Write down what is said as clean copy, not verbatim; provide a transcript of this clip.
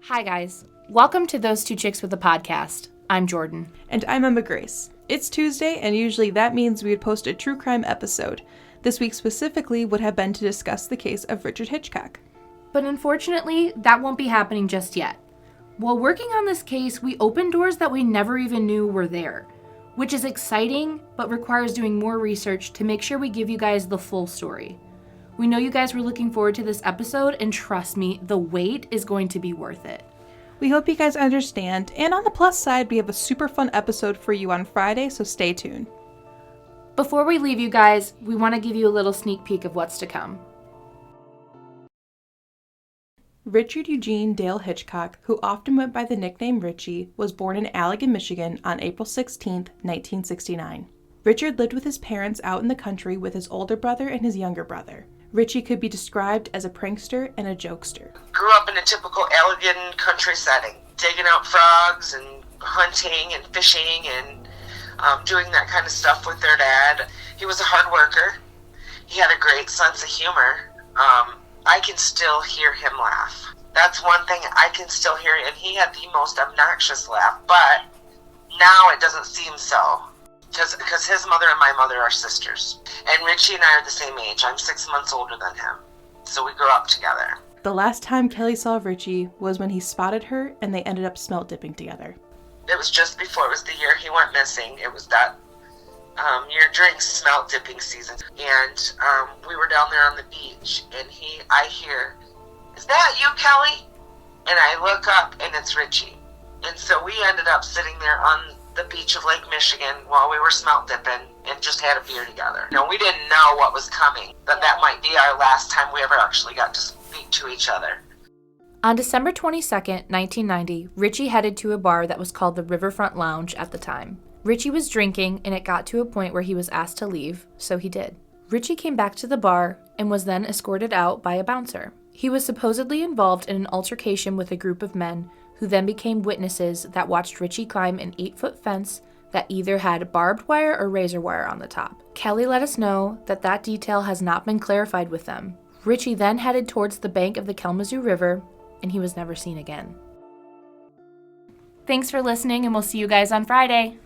Hi guys, welcome to Those Two Chicks with a Podcast. I'm Jordan. And I'm Emma Grace. It's Tuesday, and usually that means we would post a true crime episode. This week specifically would have been to discuss the case of Richard Hitchcock. But unfortunately, that won't be happening just yet. While working on this case, we opened doors that we never even knew were there, which is exciting, but requires doing more research to make sure we give you guys the full story. We know you guys were looking forward to this episode, and trust me, the wait is going to be worth it. We hope you guys understand, and on the plus side, we have a super fun episode for you on Friday, so stay tuned. Before we leave you guys, we want to give you a little sneak peek of what's to come. Richard Eugene Dale Hitchcock, who often went by the nickname Richie, was born in Allegan, Michigan on April 16, 1969. Richard lived with his parents out in the country with his older brother and his younger brother. Richie could be described as a prankster and a jokester. Grew up in a typical Allegan country setting, digging out frogs and hunting and fishing and doing that kind of stuff with their dad. He was a hard worker. He had a great sense of humor. I can still hear him laugh. That's one thing I can still hear, and he had the most obnoxious laugh, but now it doesn't seem so. Because his mother and my mother are sisters. And Richie and I are the same age. I'm 6 months older than him. So we grew up together. The last time Kelly saw Richie was when he spotted her and they ended up smelt dipping together. It was just before. It was the year he went missing. It was that year during smelt dipping season. And we were down there on the beach. And I hear, "Is that you, Kelly?" And I look up and it's Richie. And so we ended up sitting there on the beach of Lake Michigan while we were smelt dipping and just had a beer together. We didn't know what was coming, that might be our last time we ever actually got to speak to each other. On December 22nd, 1990, Richie headed to a bar that was called the Riverfront Lounge at the time. Richie was drinking, and it got to a point where he was asked to leave, so he did. Richie came back to the bar and was then escorted out by a bouncer. He was supposedly involved in an altercation with a group of men who then became witnesses that watched Richie climb an 8-foot fence that either had barbed wire or razor wire on the top. Kelly let us know that detail has not been clarified with them. Richie then headed towards the bank of the Kalamazoo River, and he was never seen again. Thanks for listening, and we'll see you guys on Friday.